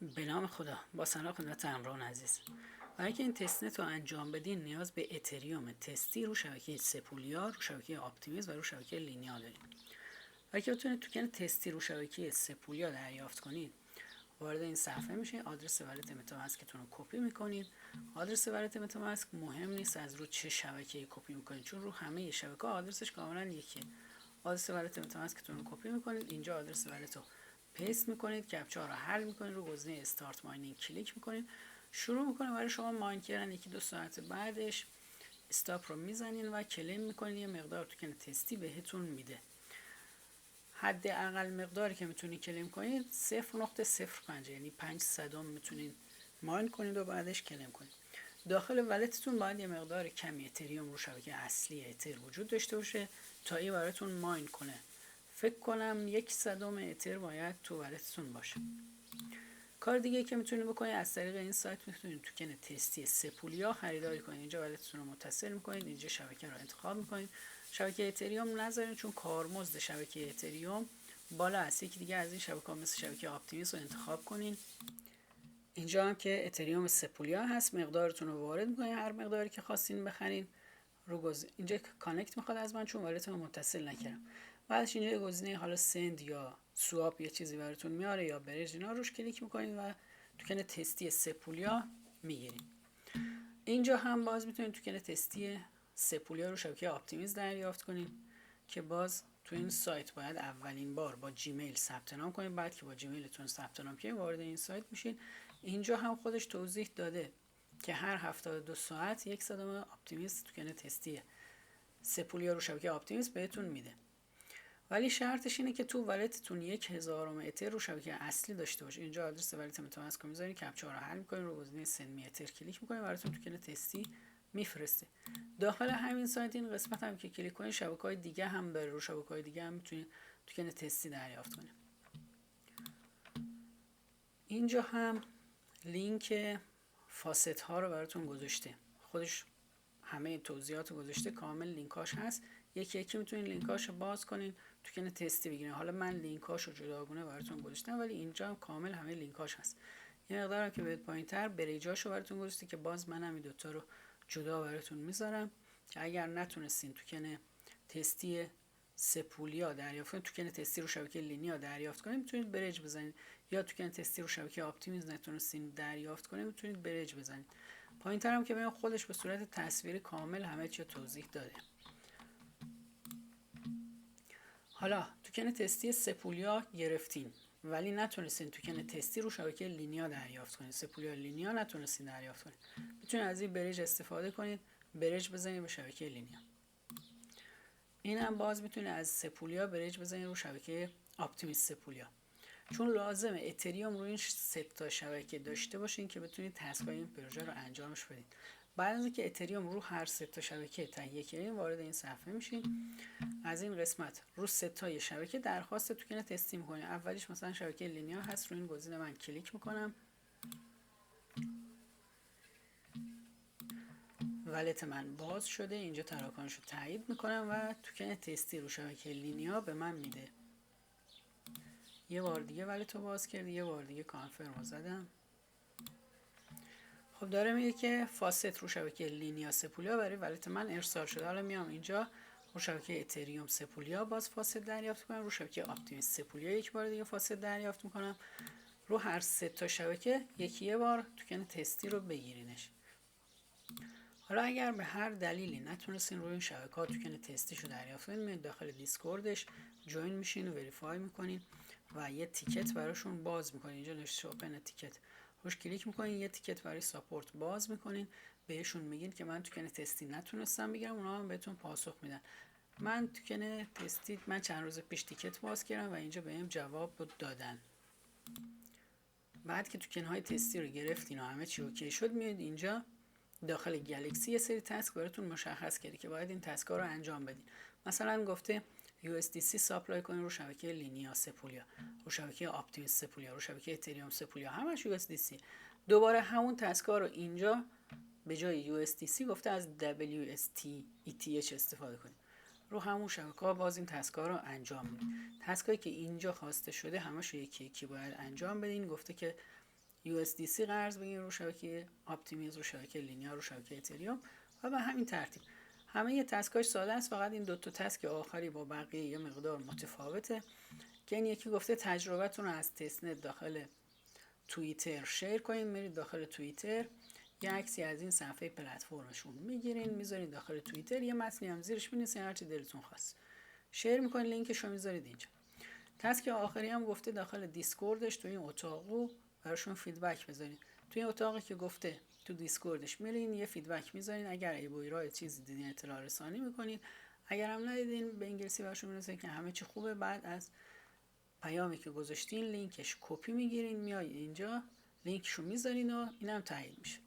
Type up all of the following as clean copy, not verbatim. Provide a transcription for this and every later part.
به نام خدا. با سلام خدمت همراهان عزیز. برای اینکه این تستنت رو انجام بدین نیاز به اتریوم تستی رو شبکه سپولیا، رو شبکه اپتیمیز و رو شبکه لینیا داریم. برای اینکه بتونید توکن تستی رو شبکه سپولیا دریافت کنید، وارد این صفحه میشین، آدرس والت متاماسکتون رو کپی میکنید. آدرس والت متاماسک مهم نیست از رو چه شبکه‌ای کپی میکنید، چون رو همه شبکه آدرسش کاملا یکیه. آدرس والت متاماسکتون رو کپی میکنید، اینجا آدرس والت رو پیست میکنید، کپچا رو حل میکنید، رو گزینه استارت ماینینگ کلیک میکنید، شروع میکنه برای شما ماین کردن. یکی دو ساعت بعدش استاپ رو میزنین و کلیم میکنید، یه مقدار توکن تستی بهتون میده. حداقل مقداری که میتونید کلیم کنید 0.05 یعنی 5 صدم میتونید ماین کنید و بعدش کلیم کنید. داخل ولتتون باید یه مقدار کمی اتریوم رو شبکه اصلی اتر وجود داشته باشه تا این براتون ماین کنه. فکر کنم 1 صدم اتر باید تو ولتتون باشه. کار دیگه که میتونید بکنید، از طریق این سایت میتونید توکن تستی سپولیا خریداری کنید. اینجا ولتتون رو متصل میکنید، اینجا شبکه رو انتخاب میکنید. شبکه اتریوم نذارین چون کارمزد شبکه اتریوم بالا است. یکی دیگه از این شبکه‌ها مثل شبکه اپتیمیس رو انتخاب کنین. اینجا هم که اتریوم سپولیا هست، مقدارتون رو وارد میکنین، هر مقداری که خواستین بخرین. اینجا کانکت میخواد از من چون والتم متصل نکردم. بعدش اینجا گزینه حالا سند یا سواب یه چیزی براتون میاره یا برج، اینا روش کلیک میکنین و توکن تستی سپولیا میگیرین. اینجا هم باز میتونید توکن تستی سپولیا رو شبکه اپتیمیز دریافت کنین که باز تو این سایت باید اولین بار با جیمیل ثبت نام کنید. بعد که با جیمیلتون ثبت نام کنید وارد این سایت میشین. اینجا هم خودش توضیح داده که هر 72 ساعت 1 صدم اپتیمیز توکن تستی سپولیا رو شبکه اپتیمیز بهتون میده. ولی شرطش اینه که تو ولتتون 1000 اتر رو شبکه اصلی داشته باشه. اینجا آدرس ولت متاماسک رو میذارین، کپچا رو حل میکنین، رو گزینه سند می اتر کلیک میکنین، براتون توکن تستی میفرسته. داخل همین سایت این قسمت هم که کلیک کنین شبکه‌های دیگه هم داره، رو شبکه‌های دیگه هم میتونید توکن تستی دریافت کنید. اینجا هم لینک فاست ها رو براتون گذاشته، خودش همه توضیحات گذاشته، کامل لینکاش هست. یکی یکی میتونین لینکاش رو باز کنین توکن تستی بگیرین. حالا من لینکاش رو جداگونه براتون گذاشتم ولی اینجا هم کامل همه لینکاش هست. یه مقدارم که برید پایین‌تر بریجاش رو براتون گذاشته که باز منم این دوتا رو جدا براتون میذارم که اگر نتونستین توکن تستی سپولیا دریافت کنید، توکن تستی رو شبکه لینیا دریافت کنید، میتونید برج بزنید، یا توکن تستی رو شبکه اپتیمیز نتونستین دریافت کنید میتونید برج بزنید. پایین‌تر هم که میام خودش به صورت تصویری کامل همه چی توضیح داده. حالا توکن تستی سپولیا گرفتین ولی نتونستین توکن تستی رو شبکه لینیا دریافت کنید، سپولیا لینیا نتونستین دریافت کنید، میتونید از این برج استفاده کنید، برج بزنید به شبکه لینیا. این هم باز میتونید از سپولیا برج بزنید رو شبکه اپتیمیز سپولیا، چون لازمه اتریوم رو این 3 تا شبکه داشته باشین که بتونید تسکای این پروژه رو انجامش بدید. بعد از اینکه اتریوم رو هر 3 تا شبکه تهیه کردین وارد این صفحه میشین. از این قسمت رو 3 تای شبکه درخواست توکن تستی میکنین. اولیش مثلا شبکه لینیا هست، رو این گزینه من کلیک میکنم، ولت من باز شده، اینجا تراکنش رو تایید میکنم و توکن تستی رو شبکه لینیا به من میده. یه بار دیگه ولت رو باز کرد، یه بار دیگه کانفرم رو زدم. خب داره میگه که فاست رو شبکه لینیا سپولیا برای ولت من ارسال شده. حالا میام اینجا رو شبکه اتریوم سپولیا باز فاست دریافت کنم، رو شبکه اپتیمیز سپولیا یک بار دیگه فاست دریافت میکنم، رو هر 3 تا شبکه یه بار توکن تستی رو بگیرینش. حالا اگر به هر دلیلی نتونستین روی این شبکه‌ها توکن تستیشو دریافت کنین، میاد داخل دیسکوردش جوین میشین و وریفای میکنین و یه تیکت براشون باز میکنین. اینجا نوشته اوپن تیکت، روش کلیک میکنین، یه تیکت برای ساپورت باز میکنین، بهشون میگین که من توکن تستی نتونستم بگیرم، اونا هم بهتون پاسخ میدن. من توکن تستی من چند روز پیش تیکت باز کردم و اینجا بهم جواب دادن. بعد که توکن های تستی رو گرفتین و همه چی اوکی شد، میاد اینجا داخل گلکسی یه سری تسک براتون مشخص کرده که باید این تسکا رو انجام بدین. مثلا گفته USDC ساپلای کنین رو شبکه لینیا سپولیا، رو شبکه اپتیمیز سپولیا، رو شبکه اتریوم سپولیا، همش USDC. دوباره همون تسکا رو اینجا به جای USDC گفته از WST استفاده کنین. رو همون شبکه‌ها باز این تسکا رو انجام بدین. تسکایی که اینجا خواسته شده همش یکی یکی باید انجام بدین. گفته که USDC قرض بگیرین رو شبکه آپتیمیز، رو شبکه لینیا، رو شبکه اتریوم و به همین ترتیب. همه یه تسکاش ساده است، فقط این 2 تا تسک آخری با بقیه یه مقدار متفاوته که این یکی گفته تجربتون رو از تستنت داخل توییتر شیر کنین. میرید داخل توییتر یه عکسی از این صفحه پلتفرمشون میگیرین میذارین داخل توییتر، یه متنی هم زیرش می‌نویسین هر چی دلتون خواست، شیر میکنین، لینکش رو میذارید اینجا. تسک آخری هم گفته داخل دیسکوردش تو این اتاقو براشون فیدبک بذارین. تو این اتاقی که گفته تو دیسکوردش میرین یه فیدبک میذارین، اگر ای بویرای چیزی دیدین اطلاع رسانی میکنین، اگر هم ندیدین به انگلیسی براشون می‌نویسین که همه چی خوبه. بعد از پیامی که گذاشتین لینکش کپی میگیرین، میایین اینجا لینکشو میذارین و اینم تایید میشه.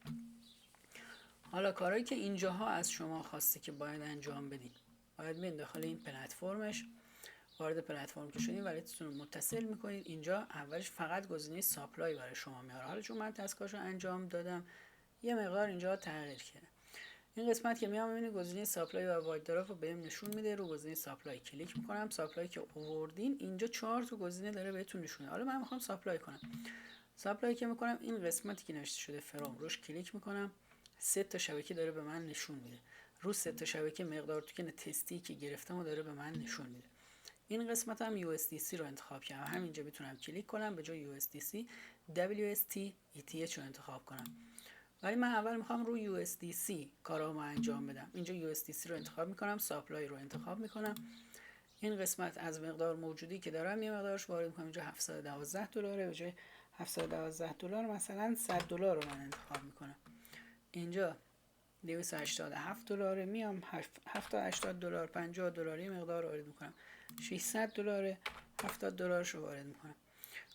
حالا کارهایی که اینجاها از شما خواسته که باید انجام بدین، باید برید داخل این پلتفرمش، وارد پلتفرم که شدین ولیتتون رو متصل میکنید. اینجا اولش فقط گزینه ساپلای برای شما میاره. حالا چون من تسکاشو انجام دادم یه مقدار اینجا تغییر کرده. این قسمت که میام میبینید گزینه ساپلای و واید دراف رو بهم نشون میده. رو گزینه ساپلای کلیک میکنم. ساپلای که آوردین اینجا 4 تا گزینه داره بهتون نشونه. حالا من میخوام ساپلای کنم. ساپلای که میکنم این قسمتی که نوشته شده فروم روش کلیک میکنم. 3 تا شبکه داره به من نشون میده. رو 3 تا شبکه مقدار توکن تستی که گرفتم و داره به من نشون میده. این قسمت هم USDC رو انتخاب کردم. همینجا میتونم کلیک کنم به جای USDC WST ETH رو انتخاب کنم. ولی من اول میخوام روی USDC کارامو انجام بدم. اینجا USDC رو انتخاب میکنم، ساپلای رو انتخاب میکنم. این قسمت از مقدار موجودی که دارم یه مقدارش وارد میکنم. اینجا $712 به جای $712 مثلا $100 رو من انتخاب میکنم. اینجا $287 میام $780 $50 یه مقدار وارد میکنم. $600 $70 رو وارد میکنم.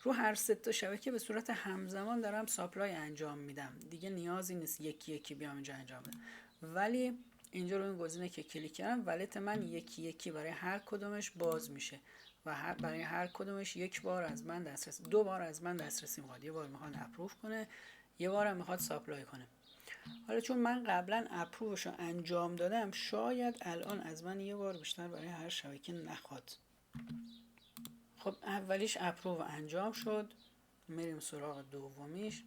رو هر 3 تا شبکه به صورت همزمان دارم ساپلای انجام میدم. دیگه نیازی نیست یکی یکی بیام اینجا انجام بدم. ولی اینجا رو این گزینه که کلیک کردم ولت من یکی یکی برای هر کدومش باز میشه و برای هر کدومش یک بار از من دسترسی، 2 بار از من دسترسی میخواد. یه بار میخواد اپروف کنه، یه بار هم میخواد ساپلای کنه. حالا چون من قبلا اپروفش رو انجام دادم شاید الان از من یه بار بیشتر برای هر شبکه نخواد. خب اولیش اپروو انجام شد، میریم سراغ دومیش.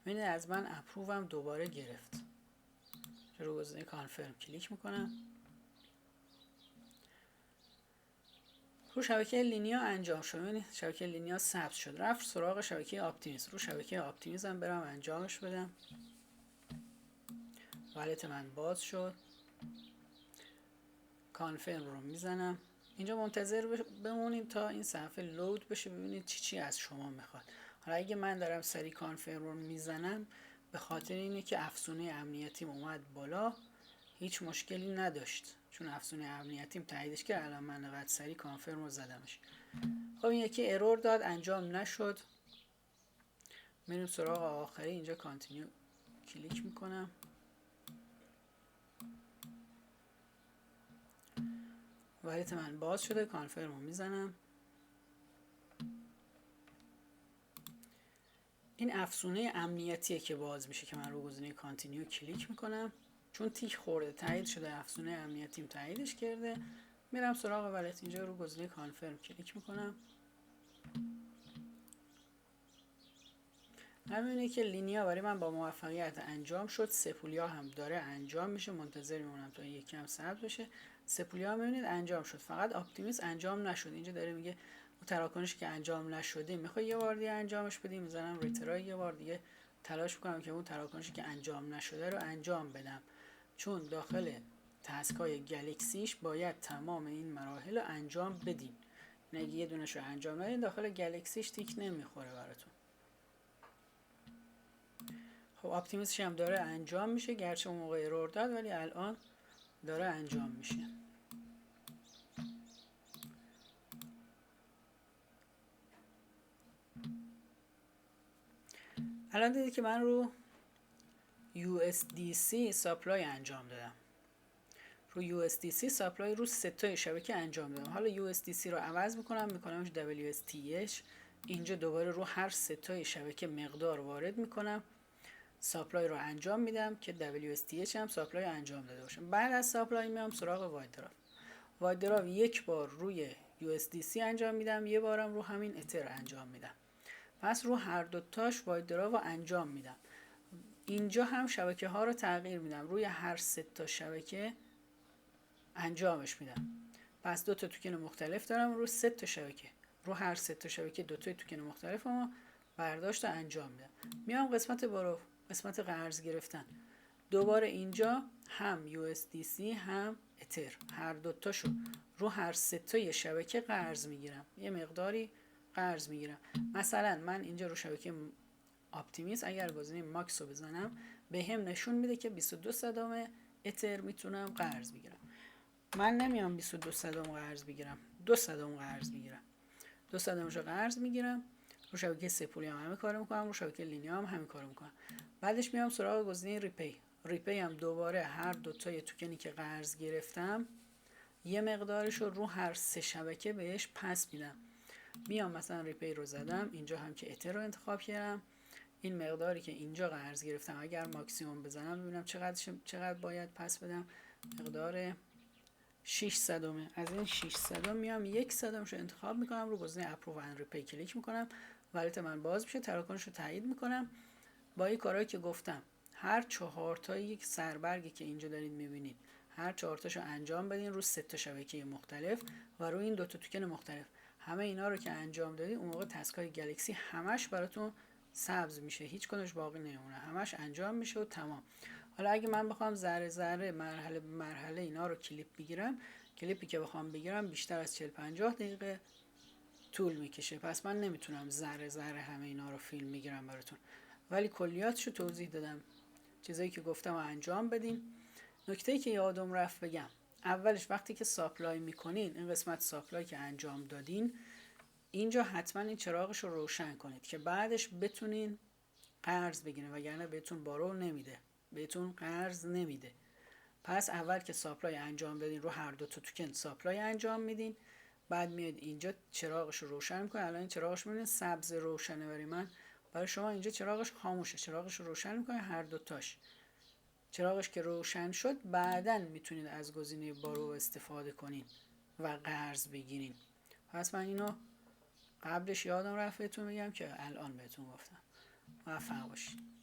ببینید از من اپرووم دوباره گرفت. رو گزینه کانفرم کلیک میکنم. رو شبکه لینیا انجام شد. ببینید شبکه لینیا ثبت شد. رفت سراغ شبکه آپتیمیز. رو شبکه آپتیمیز هم برم انجامش بدم. والت من باز شد. کانفرم رو میزنم. اینجا منتظر بمونید تا این صفحه لود بشه ببینید چی از شما میخواد. حالا اگه من دارم سری کانفرم رو میزنم به خاطر اینه که افزونه امنیتیم اومد بالا، هیچ مشکلی نداشت چون افزونه امنیتیم تاییدش کرد. الان من انقدر سری کانفرم رو زدمش. خب این یکی ارور داد انجام نشد. میریم سراغ آخری. اینجا کانتینیو کلیک میکنم. والت من باز شده. کانفرم رو میزنم. این افزونه امنیتیه که باز میشه که من رو گزینه کانتینیو کلیک میکنم. چون تیک خورده تایید شده افزونه امنیتیم تاییدش کرده. میرم سراغ والت. اینجا رو گزینه کانفرم کلیک میکنم. همینه که لینیا برای من با موفقیت انجام شد. سپولیا هم داره انجام میشه. منتظر میمونم تا یکی هم ثبت بشه. سپولیا هم میبینید انجام شد. فقط آپتیمیز انجام نشد. اینجا داره میگه اون تراکنشی که انجام نشده میخوای یه بار دیگه انجامش بدیم. میذارم ریترای یه بار دیگه تلاش میکنم که اون تراکنشی که انجام نشده رو انجام بدم. چون داخل تسکای گلکسیش باید تمام این مراحل رو انجام بدیم. اگه یه دونش رو انجام ندین داخل گلکسیش تیک نمیخوره براتون. خب آپتیمیزش هم داره انجام میشه، گرچه اون موقع ارور داد ولی الان داره انجام میشه. الان دیدید که من رو USDC ساپلای انجام دادم. رو USDC ساپلای رو 3 تا شبکه انجام دادم. حالا USDC رو عوض میکنمش WSTH. اینجا دوباره رو هر 3 تا شبکه مقدار وارد میکنم. ساپلای رو انجام میدم که WSTH هم ساپلای انجام داده باشم. بعد از ساپلای میام سراغ واید دراف. واید دراف یک بار روی USDC انجام میدم، یه بارم رو همین اتر انجام میدم. پس رو هر دوتاش وایدراو رو انجام میدم. اینجا هم شبکه ها رو تغییر میدم، روی هر 3 تا شبکه انجامش میدم. پس 2 تا توکن مختلف دارم رو 3 تا شبکه، رو هر 3 تا شبکه 2 تا توکن مختلف رو برداشت و انجام میدم. میام قسمت بارو، قسمت قرض گرفتن. دوباره اینجا هم USDC هم اتر، هر دوتاشو رو هر 3 تا شبکه قرض میگیرم، یه مقداری قرض میگیرم. مثلا من اینجا رو شبکه اپتیمیست اگر گزینه ماکس رو بزنم به هم نشون میده که 22 صدام اتر میتونم قرض بگیرم. من نمیام 22 صدام قرض بگیرم، 2 صدام قرض بگیرم. 2 صدامشو قرض میگیرم، رو شبکه سپولی هم همین کارو میکنم، رو شبکه لینیا هم همین کارو میکنم. بعدش میام سراغ گزینه ریپی. ریپی هم دوباره هر دو تای توکنی که قرض گرفتم یه مقدارش رو هر 3 شبکه بهش پس میدم. میام مثلا ریپی رو زدم، اینجا هم که اتر رو انتخاب کردم، این مقداری که اینجا قرض گرفتم اگر ماکسیمم بزنم ببینم چقدر باید پس بدم. مقدار 6 صدمه. از این 6 صدم میام 1 صدمش رو انتخاب میکنم، رو گزینه اپروو اند ریپی کلیک میکنم، والت من باز میشه، تراکنش رو تایید میکنم. با این کارهایی که گفتم هر 4 تا یک سربرگی که اینجا دارید میبینید هر 4 تاشو انجام بدین رو 3 تا شبکه مختلف و رو این 2 تا توکن مختلف. همه اینا رو که انجام دادید اون موقع تسکای گلکسی همش براتون سبز میشه، هیچ کدومش باقی نمیمونه، همش انجام میشه و تمام. حالا اگه من بخوام ذره ذره مرحله به مرحله اینا رو کلیپ بگیرم، کلیپی که بخوام بگیرم بیشتر از 40-50 دقیقه طول میکشه، پس من نمیتونم ذره ذره همه اینا رو فیلم میگیرم براتون، ولی کلیاتشو توضیح دادم. چیزایی که گفتم رو انجام بدین. نکته‌ای که یادم رفت بگم، اولش وقتی که ساپلای میکنین، این قسمت ساپلای که انجام دادین، اینجا حتما این چراغش رو روشن کنید که بعدش بتونین قرض بگیرین، وگرنه بهتون بارو نمیده، بهتون قرض نمیده. پس اول که ساپلای انجام بدین رو هر دو تا توکن ساپلای انجام میدین، بعد میاد اینجا چراغش رو روشن میکنه. الان این چراغش میبینید سبز روشنه، برای شما اینجا چراغش خاموشه، چراغش رو روشن میکنه هر دوتاش. چراغش که روشن شد بعدن میتونید از گزینه بارو استفاده کنین و قرض بگیرین. پس من اینو قبلش یادم رفت بهتون بگم که الان بهتون گفتم. موفق باشین.